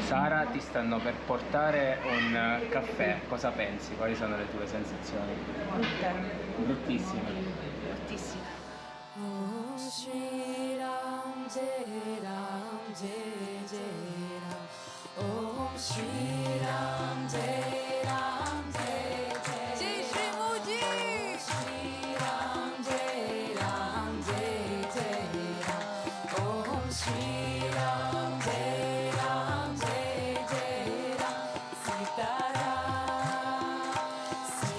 Sara, ti stanno per portare un caffè, cosa pensi? Quali sono le tue sensazioni? Brutte, Bruttissime. bruttissime. Om Shri Ram Jai Ram Jai Jai Ram. Om Shri Ram Jai Ram Jai Jai. Jai Shri Modi. Om Shri Ram Jai Ram Jai Jai Ram. Om Shri Ram Jai Ram Jai Jai Ram. Sitaram,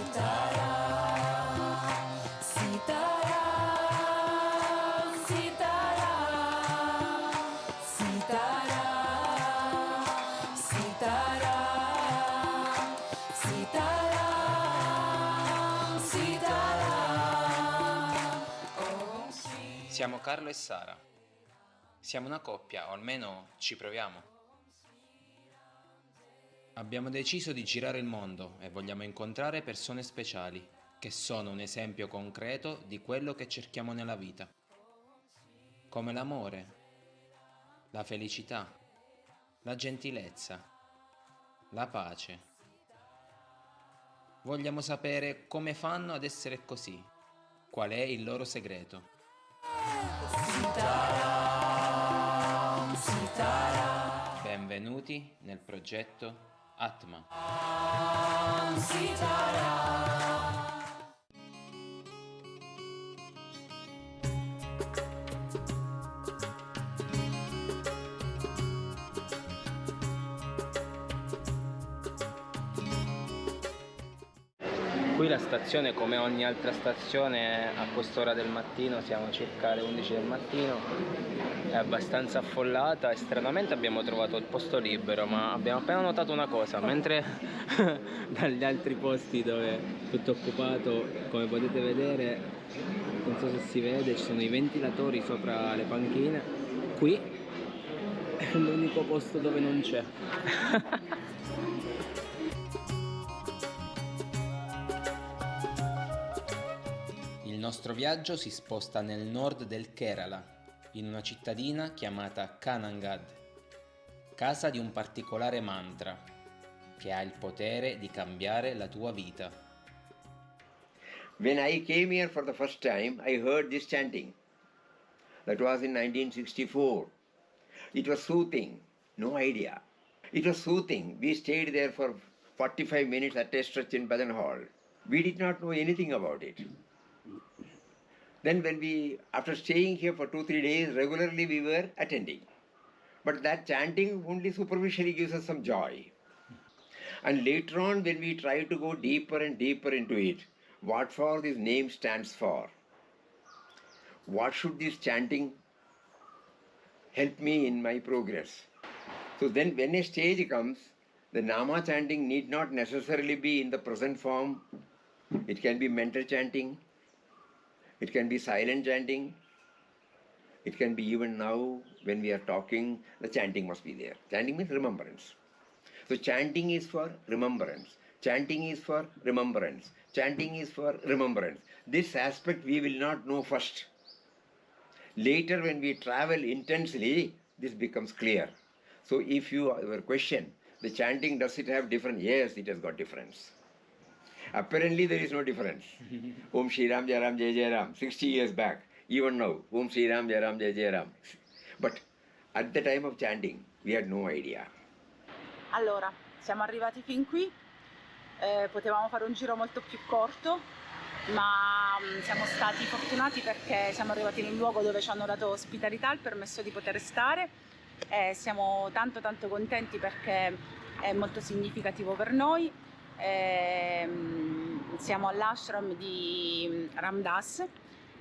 Sitaram, Sitaram, Sitaram, Sitaram, Sitaram, Sitaram, Sitaram. Om Shri. Siamo Carlo e Sara. Siamo una coppia, o almeno ci proviamo. Abbiamo deciso di girare il mondo e vogliamo incontrare persone speciali, che sono un esempio concreto di quello che cerchiamo nella vita. Come l'amore, la felicità, la gentilezza, la pace. Vogliamo sapere come fanno ad essere così, qual è il loro segreto. Sitaram, Sitaram, Benvenuti nel progetto Atma. Sitaram. Qui la stazione, come ogni altra stazione, a quest'ora del mattino, siamo circa le 11 del mattino, è abbastanza affollata e stranamente abbiamo trovato il posto libero, ma abbiamo appena notato una cosa: mentre dagli altri posti dove è tutto occupato, come potete vedere, non so se si vede, ci sono i ventilatori sopra le panchine, qui è l'unico posto dove non c'è. Il nostro viaggio si sposta nel nord del Kerala, in una cittadina chiamata Kanangad, casa di un particolare mantra che ha il potere di cambiare la tua vita. When I came here for the first time, I heard this chanting. That was in 1964. It was soothing, no idea. It was soothing. We stayed there for 45 minutes at a stretch in Bhajan Hall. We did not know anything about it. Then after staying here for 2-3 days, regularly we were attending. But that chanting only superficially gives us some joy. And later on, when we try to go deeper and deeper into it, what for this name stands for? What should this chanting help me in my progress? So then when a stage comes, the Nama chanting need not necessarily be in the present form. It can be mental chanting. It can be silent chanting. It can be even now when we are talking, the chanting must be there. Chanting means remembrance. So chanting is for remembrance. Chanting is for remembrance. Chanting is for remembrance. This aspect we will not know first. Later when we travel intensely, this becomes clear. So if your question, the chanting, does it have difference? Yes, it has got difference. Apparently there is no difference. Om Shri Ram Jai Ram Jai Jai Ram, 60 years back. Even now, Om Shri Ram Jai Ram Jai Jai Ram. But at the time of chanting, we had no idea. Allora, siamo arrivati fin qui, potevamo fare un giro molto più corto, ma siamo stati fortunati perché siamo arrivati in un luogo dove ci hanno dato ospitalità, il permesso di poter stare, e siamo tanto contenti perché è molto significativo per noi. Siamo all'ashram di Ram Dass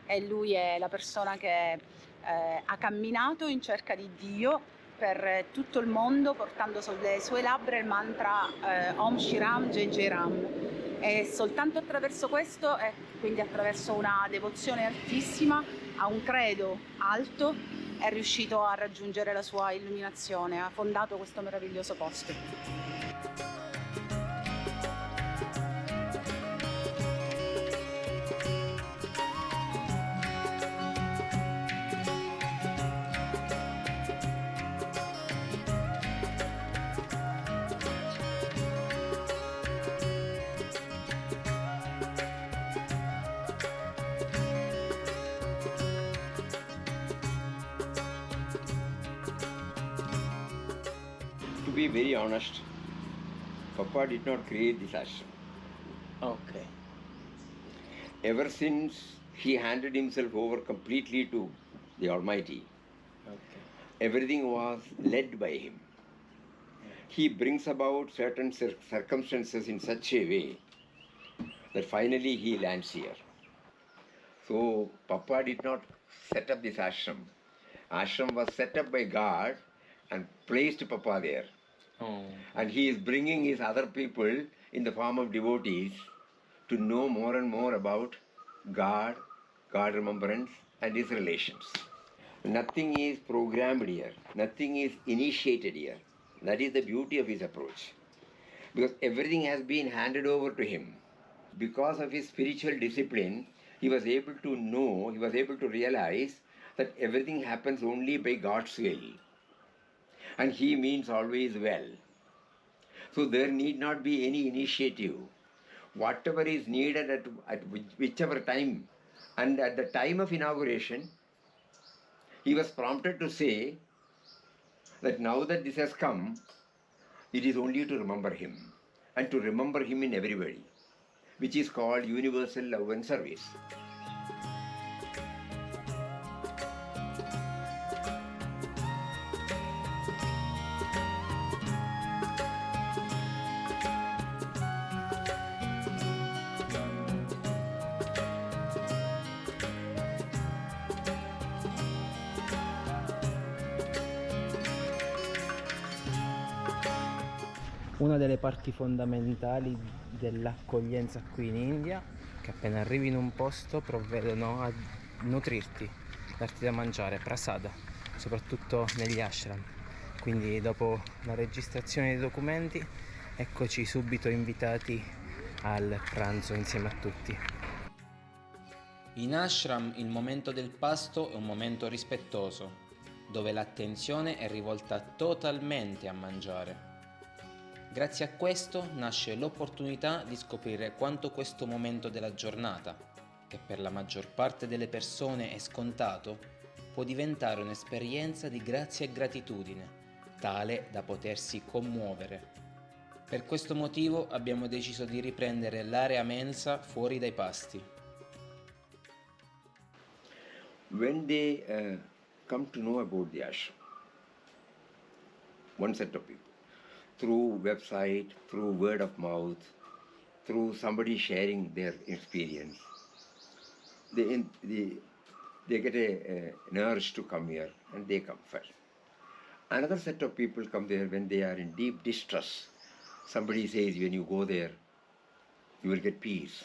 e lui è la persona che ha camminato in cerca di Dio per tutto il mondo, portando sulle sue labbra il mantra Om Shri Ram Jai Jai Ram, e soltanto attraverso questo, e quindi attraverso una devozione altissima a un credo alto, è riuscito a raggiungere la sua illuminazione, ha fondato questo meraviglioso posto. be very honest, Papa did not create this ashram. Ok. Ever since he handed himself over completely to the Almighty, Ok. everything was led by him. He brings about certain circumstances in such a way that finally he lands here. So Papa did not set up this ashram. Ashram was set up by God and placed Papa there. Oh. And he is bringing his other people in the form of devotees to know more and more about God, God remembrance, and his relations. Nothing is programmed here, nothing is initiated here. That is the beauty of his approach. Because everything has been handed over to him. Because of his spiritual discipline, he was able to know, he was able to realize that everything happens only by God's will. And he means always well. So there need not be any initiative. Whatever is needed at whichever time, and at the time of inauguration, he was prompted to say that now that this has come, it is only to remember him, and to remember him in everybody, which is called universal love and service. Una delle parti fondamentali dell'accoglienza qui in India, che appena arrivi in un posto provvedono a nutrirti, darti da mangiare, prasada, soprattutto negli ashram. Quindi dopo la registrazione dei documenti, eccoci subito invitati al pranzo insieme a tutti. In ashram il momento del pasto è un momento rispettoso, dove l'attenzione è rivolta totalmente a mangiare. Grazie a questo nasce l'opportunità di scoprire quanto questo momento della giornata, che per la maggior parte delle persone è scontato, può diventare un'esperienza di grazia e gratitudine, tale da potersi commuovere. Per questo motivo abbiamo deciso di riprendere l'area mensa fuori dai pasti. When they come to know about the ashram, one set of people, through website, through word of mouth, through somebody sharing their experience, they get an urge to come here, and they come first. Another set of people come there when they are in deep distress. Somebody says when you go there, you will get peace.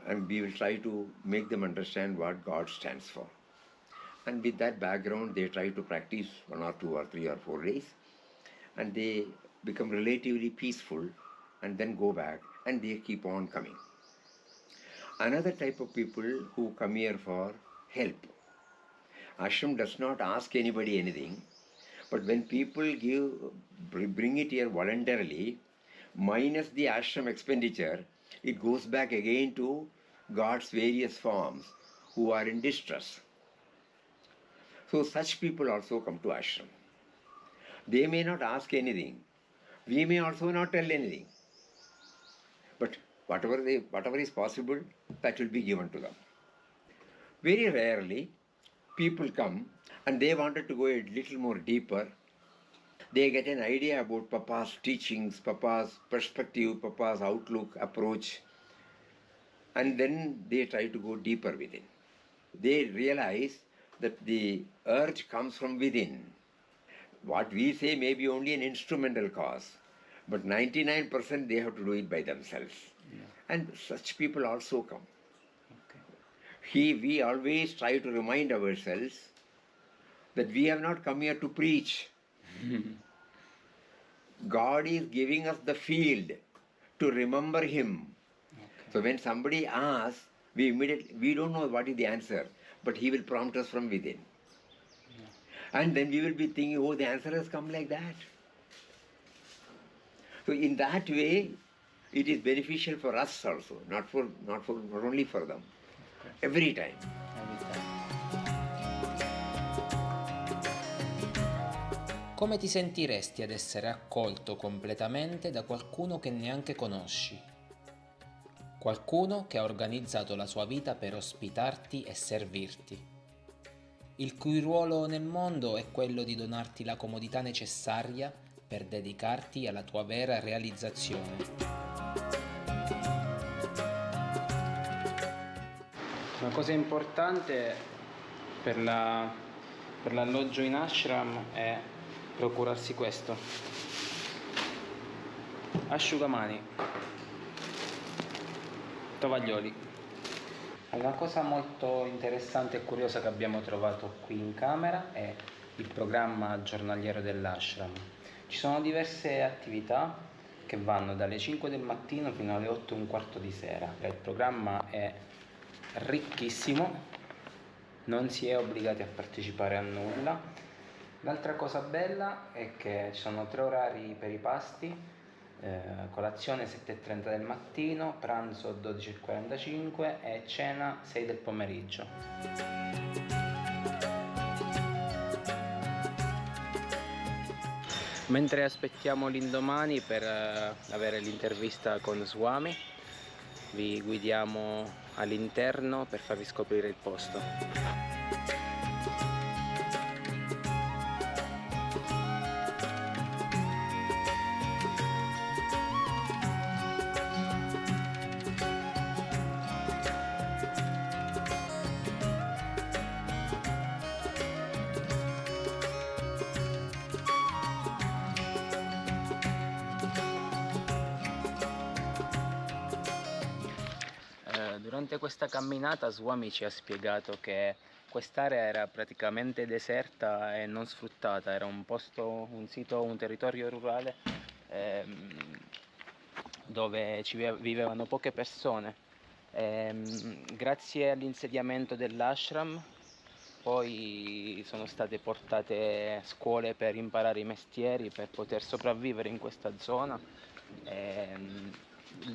And we will try to make them understand what God stands for. And with that background, they try to practice 1 or 2 or 3 or 4 days, and they become relatively peaceful, and then go back, and they keep on coming. Another type of people who come here for help. Ashram does not ask anybody anything, but when people bring it here voluntarily, minus the ashram expenditure, it goes back again to God's various forms who are in distress. So such people also come to ashram. They may not ask anything. We may also not tell anything. But whatever is possible, that will be given to them. Very rarely, people come and they wanted to go a little more deeper. They get an idea about Papa's teachings, Papa's perspective, Papa's outlook, approach, and then they try to go deeper within. They realize that the urge comes from within. What we say may be only an instrumental cause, but 99% they have to do it by themselves. Yeah. And such people also come. Okay. We always try to remind ourselves that we have not come here to preach. God is giving us the field to remember Him. Okay. So when somebody asks, we don't know what is the answer, but He will prompt us from within. Yeah. And then we will be thinking, oh, the answer has come like that. So in that way, it is beneficial for us also, not only for them. Okay. Every time. Come ti sentiresti ad essere accolto completamente da qualcuno che neanche conosci? Qualcuno che ha organizzato la sua vita per ospitarti e servirti, il cui ruolo nel mondo è quello di donarti la comodità necessaria per dedicarti alla tua vera realizzazione. Una cosa importante per l'alloggio in ashram è procurarsi questo: asciugamani, tovaglioli. Una cosa molto interessante e curiosa che abbiamo trovato qui in camera è il programma giornaliero dell'ashram. Ci sono diverse attività che vanno dalle 5 del mattino fino alle 8 e un quarto di sera. Il programma è ricchissimo, non si è obbligati a partecipare a nulla. L'altra cosa bella è che ci sono 3 orari per i pasti: colazione 7:30 del mattino, pranzo 12:45 e cena 6 del pomeriggio. Mentre aspettiamo l'indomani per avere l'intervista con Swami, vi guidiamo all'interno per farvi scoprire il posto. Durante questa camminata Swami ci ha spiegato che quest'area era praticamente deserta e non sfruttata, era un posto, un sito, un territorio rurale dove vivevano poche persone. Grazie all'insediamento dell'ashram poi sono state portate scuole per imparare i mestieri, per poter sopravvivere in questa zona.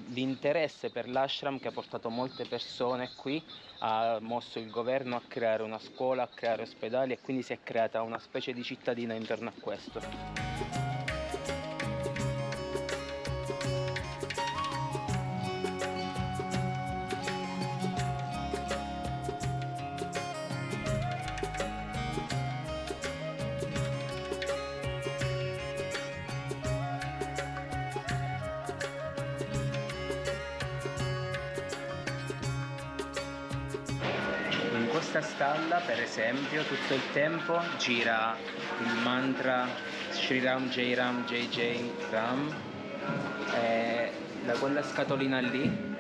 L'interesse per l'ashram, che ha portato molte persone qui, ha mosso il governo a creare una scuola, a creare ospedali, e quindi si è creata una specie di cittadina intorno a questo. In questa stalla, per esempio, tutto il tempo gira il mantra Shri Ram Jai Ram Jai Jai Ram, e da quella scatolina lì,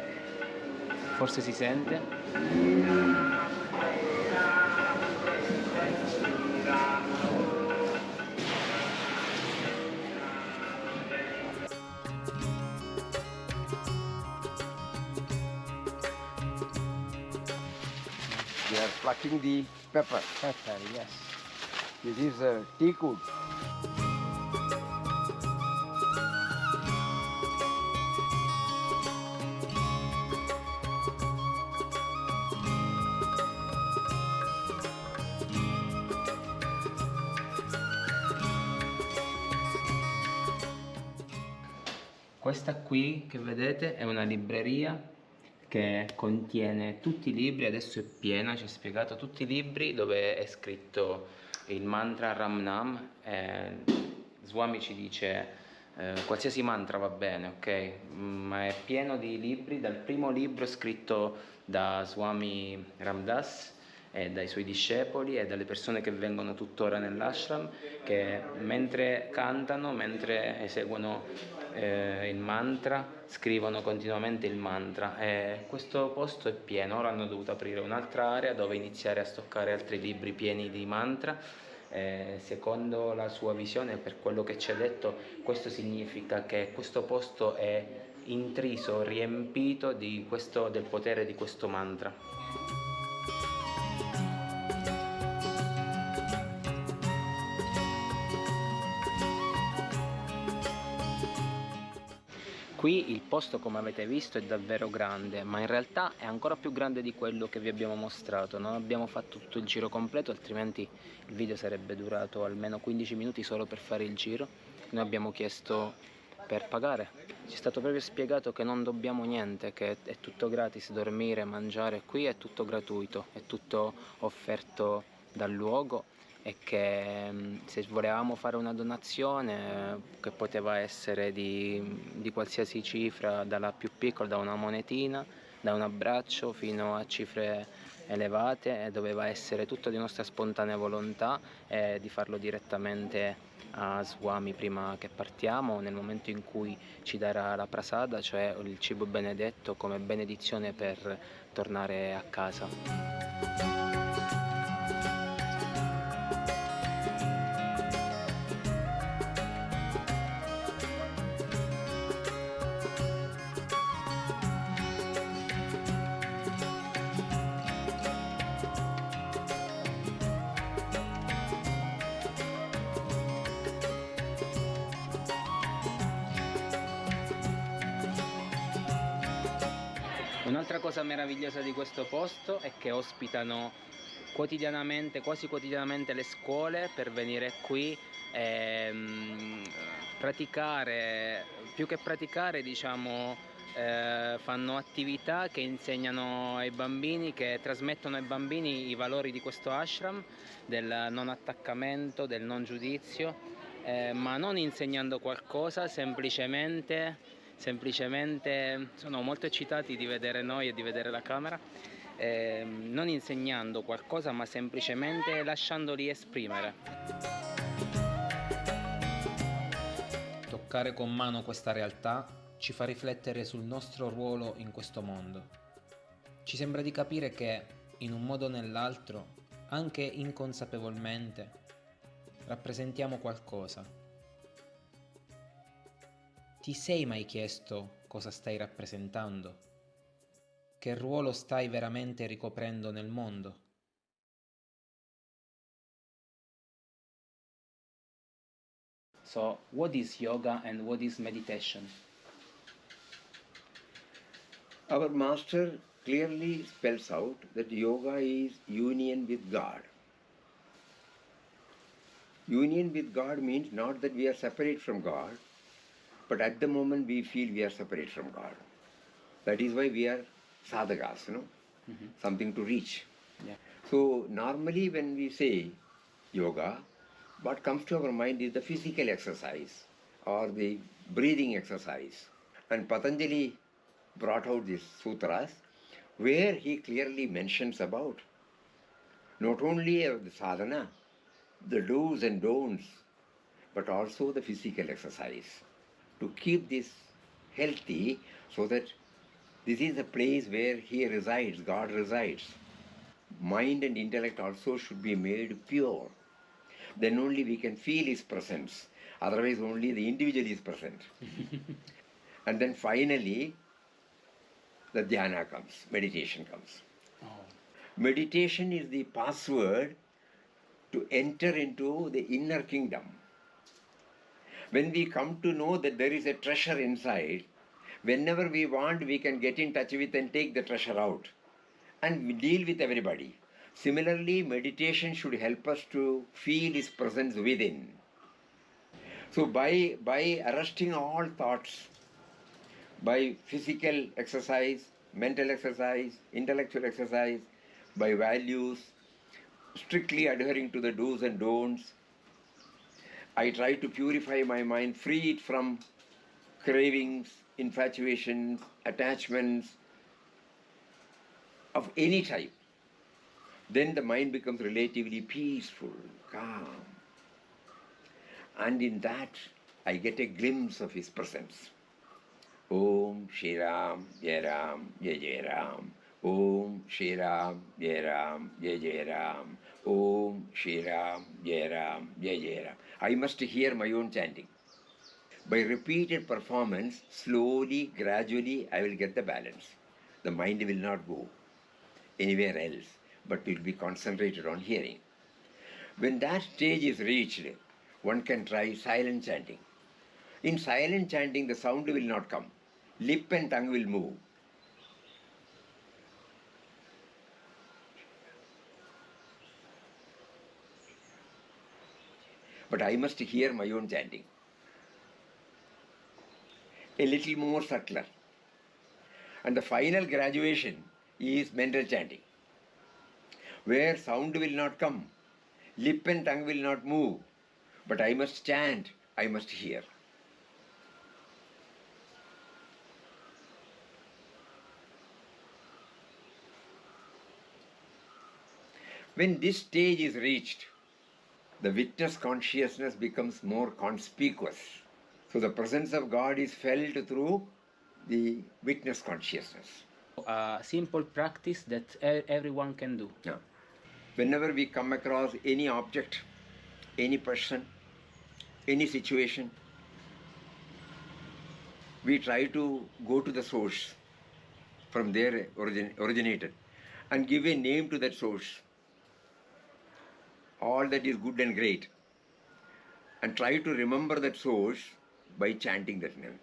forse si sente, We are plucking the pepper. yes. This is teakwood. Questa qui che vedete è una libreria che contiene tutti i libri, adesso è piena, ci ha spiegato tutti i libri dove è scritto il mantra Ram Nam. Swami ci dice qualsiasi mantra va bene, ok? Ma è pieno di libri, dal primo libro scritto da Swami Ramdas e dai suoi discepoli e dalle persone che vengono tuttora nell'ashram, che mentre cantano, mentre eseguono il mantra, scrivono continuamente il mantra. E questo posto è pieno. Ora hanno dovuto aprire un'altra area dove iniziare a stoccare altri libri pieni di mantra. Secondo la sua visione, per quello che ci ha detto, questo significa che questo posto è intriso, riempito del potere di questo mantra. Qui il posto, come avete visto, è davvero grande, ma in realtà è ancora più grande di quello che vi abbiamo mostrato. Non abbiamo fatto tutto il giro completo, altrimenti il video sarebbe durato almeno 15 minuti solo per fare il giro. Noi abbiamo chiesto per pagare. Ci è stato proprio spiegato che non dobbiamo niente, che è tutto gratis, dormire, mangiare qui è tutto gratuito, è tutto offerto dal luogo, e che se volevamo fare una donazione, che poteva essere di qualsiasi cifra, dalla più piccola, da una monetina, da un abbraccio, fino a cifre elevate, e doveva essere tutto di nostra spontanea volontà, e di farlo direttamente a Swami prima che partiamo, nel momento in cui ci darà la prasada, cioè il cibo benedetto, come benedizione per tornare a casa. Un'altra cosa meravigliosa di questo posto è che ospitano quotidianamente, quasi quotidianamente, le scuole per venire qui e praticare, più che praticare, diciamo, fanno attività che insegnano ai bambini, che trasmettono ai bambini i valori di questo ashram, del non attaccamento, del non giudizio, ma non insegnando qualcosa, semplicemente sono molto eccitati di vedere noi e di vedere la camera, non insegnando qualcosa, ma semplicemente lasciandoli esprimere. Toccare con mano questa realtà ci fa riflettere sul nostro ruolo in questo mondo. Ci sembra di capire che, in un modo o nell'altro, anche inconsapevolmente, rappresentiamo qualcosa. Ti sei mai chiesto cosa stai rappresentando? Che ruolo stai veramente ricoprendo nel mondo? So, what is yoga and what is meditation? Our master clearly spells out that yoga is union with God. Union with God means not that we are separate from God, but at the moment we feel we are separate from God. That is why we are sadhakas, something to reach. Yeah. So normally when we say yoga, what comes to our mind is the physical exercise or the breathing exercise. And Patanjali brought out these sutras where he clearly mentions about not only the sadhana, the do's and don'ts, but also the physical exercise to keep this healthy, so that this is the place where he resides, God resides. Mind and intellect also should be made pure. Then only we can feel his presence. Otherwise only the individual is present. And then finally the dhyana comes, meditation comes. Oh. Meditation is the password to enter into the inner kingdom. When we come to know that there is a treasure inside, whenever we want, we can get in touch with and take the treasure out and deal with everybody. Similarly, meditation should help us to feel his presence within. So by arresting all thoughts, by physical exercise, mental exercise, intellectual exercise, by values, strictly adhering to the do's and don'ts, I try to purify my mind, free it from cravings, infatuations, attachments of any type. Then the mind becomes relatively peaceful, calm. And in that, I get a glimpse of his presence. Om Shri Ram, Jai Ram, Jai Jai Ram. Om Shri Ram, Jai Ram, Jai Jai Ram. Om Shri Ram, Jai Ram, Jai Jai Ram. I must hear my own chanting. By repeated performance, slowly, gradually, I will get the balance. The mind will not go anywhere else, but will be concentrated on hearing. When that stage is reached, one can try silent chanting. In silent chanting, the sound will not come. lip and tongue will move. But I must hear my own chanting. A little more subtler. And the final graduation is mental chanting, where sound will not come, lip and tongue will not move, but I must chant, I must hear. When this stage is reached, the witness consciousness becomes more conspicuous. So the presence of God is felt through the witness consciousness. A simple practice that everyone can do. Yeah. Whenever we come across any object, any person, any situation, we try to go to the source from there originated and give a name to that source, all that is good and great, and try to remember that source by chanting that name.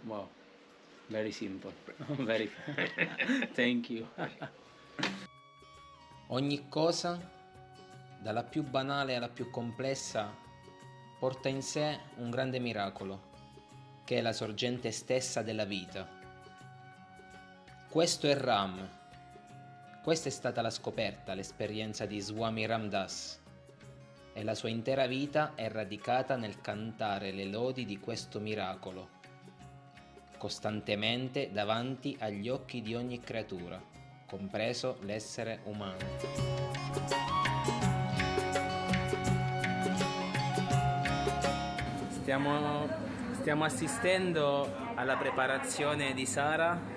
Wow, very simple. Very. Thank you. Ogni cosa, dalla più banale alla più complessa, porta in sé un grande miracolo, che è la sorgente stessa della vita. Questo è Ram. Questa è stata la scoperta, l'esperienza di Swami Ram Das, e la sua intera vita è radicata nel cantare le lodi di questo miracolo, costantemente davanti agli occhi di ogni creatura, compreso l'essere umano. Stiamo assistendo alla preparazione di Sara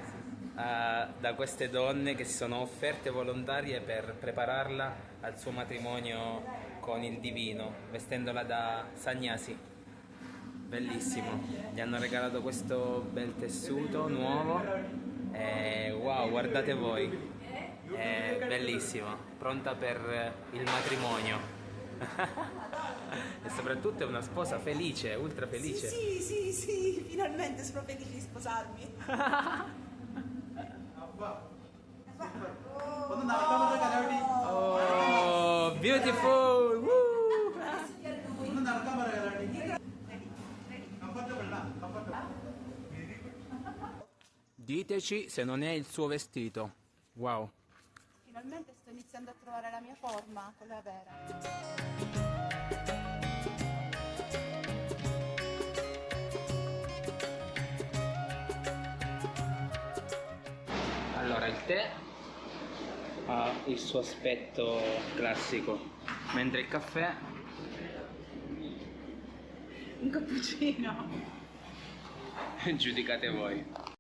da queste donne che si sono offerte volontarie per prepararla al suo matrimonio con il divino, vestendola da sannyasi. Bellissimo, gli hanno regalato questo bel tessuto nuovo e wow, guardate voi, è bellissimo, pronta per il matrimonio. E soprattutto è una sposa felice, ultra felice. Sì, finalmente sono felice di sposarmi. Oh, beautiful! Woo! Diteci se non è il suo vestito. Wow. Finalmente sto iniziando a trovare la mia forma, quella vera. Allora, il tè ha il suo aspetto classico, mentre il caffè Un cappuccino. giudicate voi.